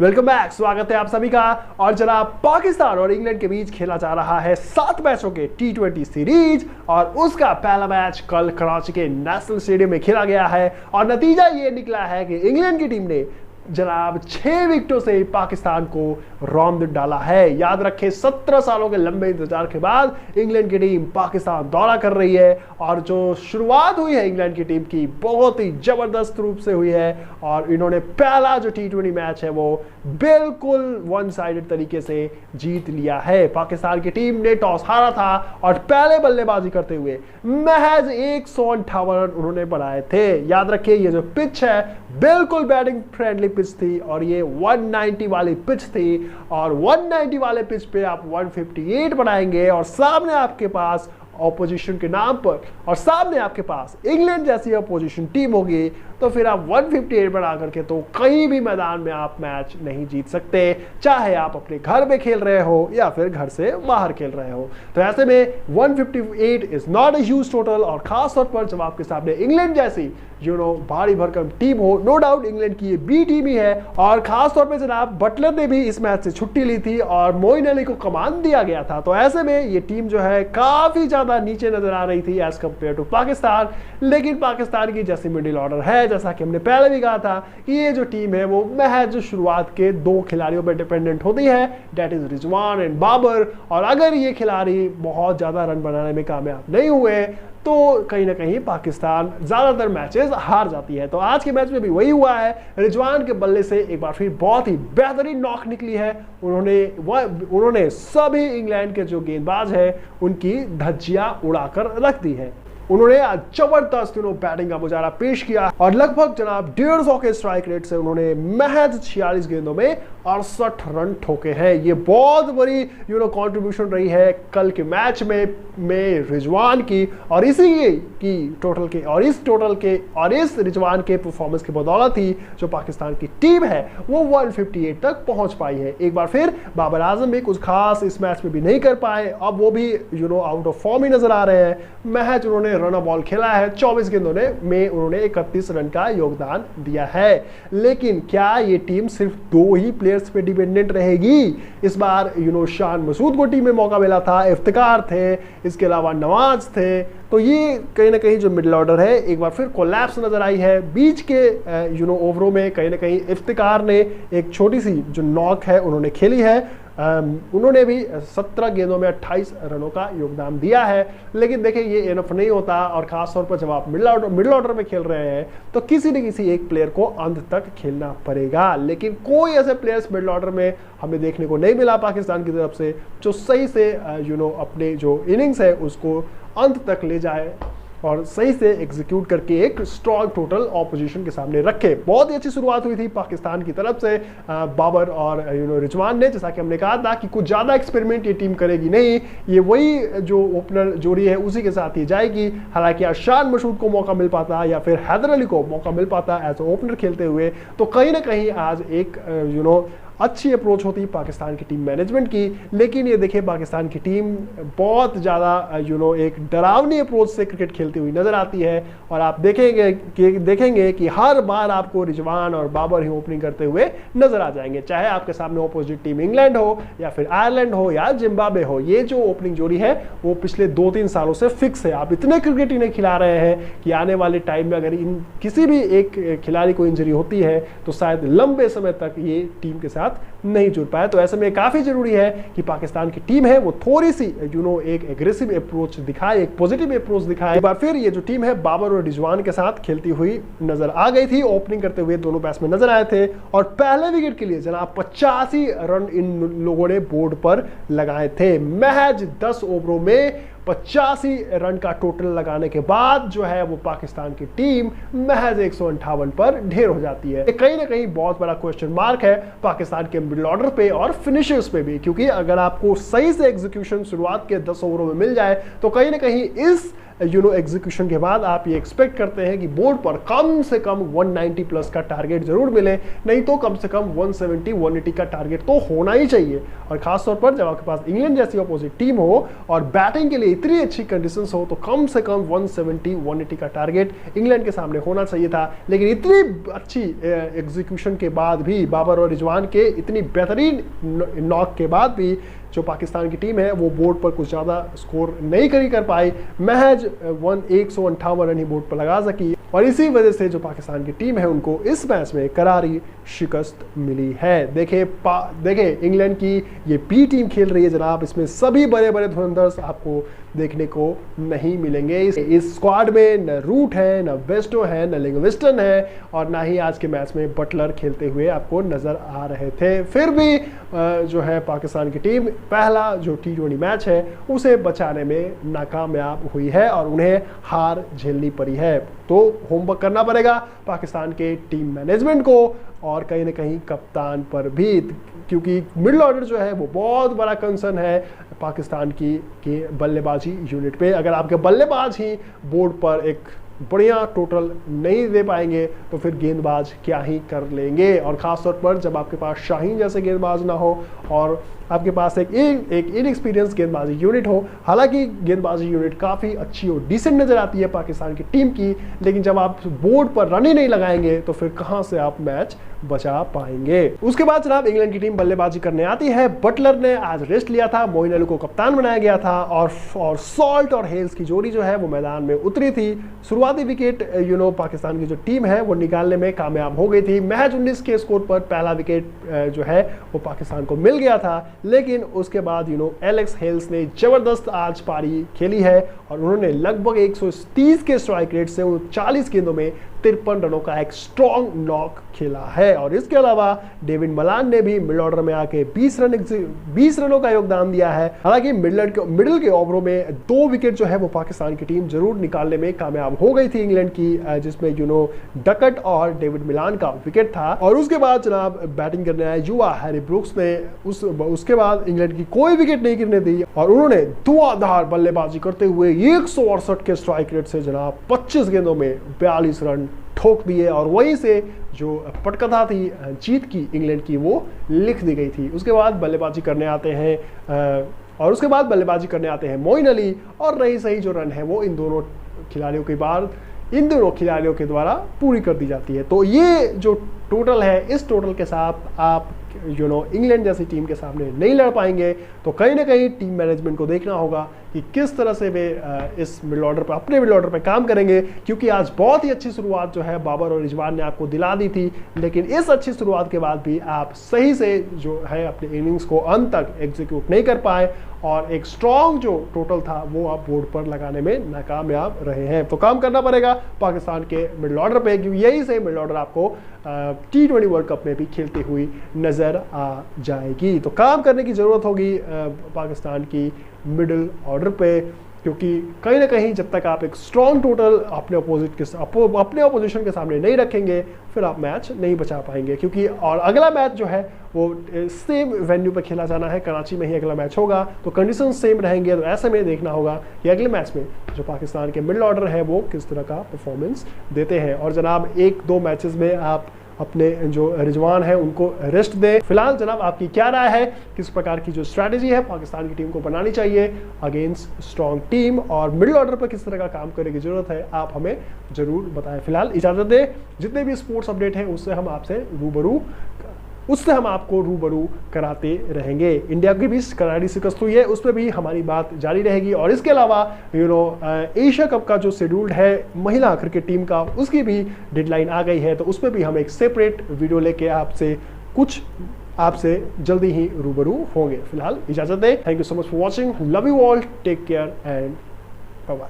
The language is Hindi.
वेलकम बैक, स्वागत है आप सभी का। और जनाब, पाकिस्तान और इंग्लैंड के बीच खेला जा रहा है 7 मैचों के T20 सीरीज और उसका पहला मैच कल कराची के नेशनल स्टेडियम में खेला गया है और नतीजा ये निकला है कि इंग्लैंड की टीम ने जनाब 6 विकेटों से पाकिस्तान को रौंद डाला है। याद रखें, 17 सालों के लंबे इंतजार के बाद इंग्लैंड की टीम पाकिस्तान दौरा कर रही है और जो शुरुआत हुई है इंग्लैंड की टीम की बहुत ही जबरदस्त रूप से हुई है और इन्होंने पहला जो T20 मैच है वो बिल्कुल वन साइडेड तरीके से जीत लिया है। पाकिस्तान की टीम ने टॉस हारा था और पहले बल्लेबाजी करते हुए महज 158 रन उन्होंने बनाए थे। याद रखिए, ये जो पिच है बिल्कुल बैटिंग फ्रेंडली पिच थी और ये 190 वाली पिच थी और 190 वाले पिच पे आप 158 बनाएंगे और सामने आपके पास ऑपोजिशन के नाम पर और सामने आपके पास इंग्लैंड जैसी ऑपोजिशन टीम होगी तो फिर आप 158 बना करके तो कहीं भी मैदान में आप मैच नहीं जीत सकते, चाहे आप अपने घर में खेल रहे हो या फिर घर से बाहर खेल रहे हो। तो ऐसे में 158 is not a huge total और खास तौर पर जब आपके सामने इंग्लैंड जैसी भारी भरकम टीम हो, नो डाउट इंग्लैंड की ये बी टीम ही है और खास तौर पे जनाब बटलर ने भी इस मैच से छुट्टी ली थी और मोइन अली को कमान दिया गया था। तो ऐसे में ये टीम जो है काफी ज्यादा नीचे नजर आ रही थी एज कंपेयर टू पाकिस्तान। लेकिन पाकिस्तान की जैसी मिडिल ऑर्डर है, जैसा कि हमने पहले भी कहा था कि ये जो टीम है वो महज शुरुआत के 2 खिलाड़ियों पर डिपेंडेंट होती है, that is Rizwan and Babar. और अगर ये खिलाड़ी बहुत ज्यादा रन बनाने में कामयाब नहीं हुए तो कहीं ना कहीं पाकिस्तान ज्यादातर मैचेस हार जाती है। तो आज के मैच में भी वही हुआ है। रिजवान के बल्ले से एक बार फिर बहुत ही बेहतरीन नॉक निकली है। उन्होंने सभी इंग्लैंड के जो गेंदबाज है उनकी धज्जियां उड़ाकर रख दी है। उन्होंने आज जबरदस्त बैटिंग का मुजाहरा पेश किया और लगभग जनाब 150 के स्ट्राइक रेट से उन्होंने महज 46 गेंदों में 68 रन ठोके हैं। ये बहुत बड़ी कंट्रीब्यूशन रही है कल के मैच में रिजवान की और इसी की टोटल के और इस रिजवान के परफॉर्मेंस की बदौलत ही जो पाकिस्तान की टीम है वो 158 तक पहुंच पाई है। एक बार फिर बाबर आजम भी कुछ खास इस मैच में भी नहीं कर पाए, अब वो भी आउट ऑफ फॉर्म ही नजर आ रहे हैं। महज उन्होंने रन बॉल खेला है, 24 गेंदों में उन्होंने 31 रन का योगदान दिया है। लेकिन क्या ये टीम सिर्फ 2 ही प्लेयर्स पे डिपेंडेंट रहेगी? इस बार शान मसूद को टीम में मौका मिला था, इफ्तिकार थे, इसके अलावा नवाज थे। तो ये कहीं ना कहीं जो मिडिल ऑर्डर है एक बार फिर कोलैप्स नजर आई है। बीच के ओवरों में कहीं ना कहीं इफ्तिकार ने एक छोटी सी जो नॉक है उन्होंने खेली है। उन्होंने भी 17 गेंदों में 28 रनों का योगदान दिया है। लेकिन देखिए, ये इनफ नहीं होता और खास तौर पर जब आप मिडिल ऑर्डर में खेल रहे हैं तो किसी न किसी एक प्लेयर को अंत तक खेलना पड़ेगा। लेकिन कोई ऐसे प्लेयर्स मिडिल ऑर्डर में हमें देखने को नहीं मिला पाकिस्तान की तरफ से जो सही से अपने जो इनिंग्स है उसको अंत तक ले जाए और सही से एग्जीक्यूट करके एक स्ट्रॉन्ग टोटल ऑपोजिशन के सामने रखे। बहुत ही अच्छी शुरुआत हुई थी पाकिस्तान की तरफ से बाबर और रिजवान ने। जैसा कि हमने कहा था कि कुछ ज़्यादा एक्सपेरिमेंट ये टीम करेगी नहीं, ये वही जो ओपनर जोड़ी है उसी के साथ ही जाएगी। हालांकि शान मसूद को मौका मिल पाता या फिर हैदर अली को मौका मिल पाता एज ओपनर खेलते हुए तो कहीं ना कहीं आज एक अच्छी अप्रोच होती पाकिस्तान की टीम मैनेजमेंट की। लेकिन ये देखिए, पाकिस्तान की टीम बहुत ज़्यादा एक डरावनी अप्रोच से क्रिकेट खेलती हुई नजर आती है और आप देखेंगे कि हर बार आपको रिजवान और बाबर ही ओपनिंग करते हुए नजर आ जाएंगे, चाहे आपके सामने ऑपोजिट टीम इंग्लैंड हो या फिर आयरलैंड हो या जिम्बाब्वे हो। ये जो ओपनिंग जोड़ी है वो पिछले 2-3 सालों से फिक्स है। आप इतने क्रिकेट इन्हें खिला रहे हैं कि आने वाले टाइम में अगर किसी भी एक खिलाड़ी को इंजरी होती है तो शायद लंबे समय तक ये टीम के साथ नहीं जुड़ पाए। तो ऐसे में काफी जरूरी है कि पाकिस्तान की टीम है वो थोड़ी सी एक एग्रेसिव अप्रोच दिखाए, एक पॉजिटिव अप्रोच दिखाए। एक बार फिर ये जो टीम है बाबर और रिजवान के साथ खेलती हुई नजर आ गई थी। ओपनिंग करते हुए दोनों बैट्समैन नजर आए थे और पहले विकेट के लिए जनाब 85 रन इन लोगों ने बोर्ड पर लगाए थे। महज 10 ओवरों में 85 रन का टोटल लगाने के बाद जो है वो पाकिस्तान की टीम महज 158 पर ढेर हो जाती है। कहीं ना कहीं बहुत बड़ा क्वेश्चन मार्क है पाकिस्तान के मिडिल ऑर्डर पे और फिनिशर्स पे भी, क्योंकि अगर आपको सही से एग्जीक्यूशन शुरुआत के 10 ओवरों में मिल जाए तो कहीं ना कहीं इस एग्जीक्यूशन के बाद आप ये एक्सपेक्ट करते हैं कि बोर्ड पर कम से कम 190 प्लस का टारगेट जरूर मिले, नहीं तो कम से कम 170 180 का टारगेट तो होना ही चाहिए। और खासतौर पर जब आपके पास इंग्लैंड जैसी अपोजिट टीम हो और बैटिंग के लिए इतनी अच्छी कंडीशंस हो तो कम से कम 170-180 का टारगेट इंग्लैंड के सामने होना चाहिए था। लेकिन इतनी अच्छी एग्जीक्यूशन के बाद भी, बाबर और रिजवान के इतनी बेहतरीन नॉक के बाद भी जो पाकिस्तान की टीम है वो बोर्ड पर कुछ ज़्यादा स्कोर नहीं कर पाई। महज 158 रन ही बोर्ड पर लगा सकी और इसी वजह से जो पाकिस्तान की टीम है उनको इस मैच में करारी शिकस्त मिली है। देखे इंग्लैंड की ये बी टीम खेल रही है जनाब, इसमें सभी बड़े बड़े धुरंधर्स आपको देखने को नहीं मिलेंगे। इस स्क्वाड में न रूट है, न वेस्टो है, न लिंगविस्टन है और ना ही आज के मैच में बटलर खेलते हुए आपको नजर आ रहे थे। फिर भी जो है पाकिस्तान की टीम पहला जो T20 मैच है उसे बचाने में नाकामयाब हुई है और उन्हें हार झेलनी पड़ी है। तो होमवर्क करना पड़ेगा पाकिस्तान के टीम मैनेजमेंट को और कहीं ना कहीं कप्तान पर भी, क्योंकि मिडिल ऑर्डर जो है वो बहुत बड़ा कंसर्न है पाकिस्तान की बल्लेबाजी यूनिट पे। अगर आपके बल्लेबाज ही बोर्ड पर एक बढ़िया टोटल नहीं दे पाएंगे तो फिर गेंदबाज क्या ही कर लेंगे, और ख़ासतौर पर जब आपके पास शाहीन जैसे गेंदबाज ना हो और आपके पास एक इनएक्सपीरियंस गेंदबाजी यूनिट हो। हालांकि गेंदबाजी यूनिट काफ़ी अच्छी और डिसेंट नज़र आती है पाकिस्तान की टीम की, लेकिन जब आप बोर्ड पर रन ही नहीं लगाएंगे तो फिर कहाँ से आप मैच बचा पाएंगे। उसके बाद जनाब इंग्लैंड की टीम बल्लेबाजी करने आती है। बटलर ने आज रेस्ट लिया था, मोइन अली को कप्तान बनाया गया था और सॉल्ट और हेल्स की जोड़ी जो है वो मैदान में उतरी थी। शुरुआती विकेट पाकिस्तान की जो टीम है वो निकालने में कामयाब हो गई थी। महज 19 के स्कोर पर पहला विकेट जो है वो पाकिस्तान को मिल गया था, लेकिन उसके बाद एलेक्स हेल्स ने जबरदस्त आज पारी खेली है और उन्होंने लगभग 130 के स्ट्राइक रेट से 40 गेंदों में 53 रनों का एक स्ट्रॉन्ग नॉक खेला है। और इसके अलावा डेविड मलान ने भी मिडिल ऑर्डर में आके 20 रनों का योगदान दिया है। हालांकि मिडिल के ओवरों में 2 विकेट जो है वो पाकिस्तान की टीम जरूर निकालने में कामयाब हो गई थी इंग्लैंड की, जिसमें डकट और डेविड मिलान का विकेट था। और उसके बाद जनाब बैटिंग करने आए युवा हैरी ब्रुक्स ने उसके बाद इंग्लैंड की कोई विकेट नहीं गिरने दी और उन्होंने धुआंधार बल्लेबाजी करते हुए 168 के स्ट्राइक रेट से जनाब 25 गेंदों में 42 रन ठोक दिए और वहीं से जो पटकथा थी जीत की इंग्लैंड की वो लिख दी गई थी। उसके बाद बल्लेबाजी करने आते हैं मोइन अली और रही सही जो रन है वो इन दोनों खिलाड़ियों के द्वारा पूरी कर दी जाती है। तो ये जो टोटल है, इस टोटल के साथ आप इंग्लैंड जैसी टीम के सामने नहीं लड़ पाएंगे। तो कहीं ना कहीं टीम मैनेजमेंट को देखना होगा कि किस तरह से वे इस मिडिल ऑर्डर पर, अपने मिडिल ऑर्डर पर काम करेंगे, क्योंकि आज बहुत ही अच्छी शुरुआत जो है बाबर और रिजवान ने आपको दिला दी थी, लेकिन इस अच्छी शुरुआत के बाद भी आप सही से जो है अपने इनिंग्स को अंत तक एग्जीक्यूट नहीं कर पाए और एक स्ट्रॉन्ग जो टोटल था वो आप बोर्ड पर लगाने में नाकामयाब रहे हैं। तो काम करना पड़ेगा पाकिस्तान के मिडिल ऑर्डर पे, क्योंकि यही से मिडिल ऑर्डर आपको T20 वर्ल्ड कप में भी खेलती हुई नजर आ जाएगी। तो काम करने की जरूरत होगी पाकिस्तान की मिडिल ऑर्डर पे, क्योंकि कहीं ना कहीं जब तक आप एक स्ट्रॉन्ग टोटल अपने अपोजिशन के सामने नहीं रखेंगे फिर आप मैच नहीं बचा पाएंगे। क्योंकि और अगला मैच जो है वो सेम वेन्यू पे खेला जाना है, कराची में ही अगला मैच होगा, तो कंडीशन सेम रहेंगे। तो ऐसे में देखना होगा कि अगले मैच में जो पाकिस्तान के मिडिल ऑर्डर है वो किस तरह का परफॉर्मेंस देते हैं। और जनाब 1-2 मैचेस में आप अपने जो रिजवान है उनको रेस्ट दें। फिलहाल जनाब आपकी क्या राय है, किस प्रकार की जो स्ट्रैटेजी है पाकिस्तान की टीम को बनानी चाहिए अगेंस्ट स्ट्रॉन्ग टीम, और मिडिल ऑर्डर पर किस तरह का काम करने की जरूरत है, आप हमें जरूर बताएं। फिलहाल इजाजत दें, जितने भी स्पोर्ट्स अपडेट हैं उससे हम आपको रूबरू कराते रहेंगे। इंडिया की भी करारी शिकस्त हुई है, उस पर भी हमारी बात जारी रहेगी। और इसके अलावा एशिया कप का जो शेड्यूल्ड है महिला क्रिकेट टीम का, उसकी भी डेडलाइन आ गई है, तो उस पर भी हम एक सेपरेट वीडियो लेके आपसे जल्दी ही रूबरू होंगे। फिलहाल इजाजत दें। Thank you so much for watching, love you all, take care and bye bye.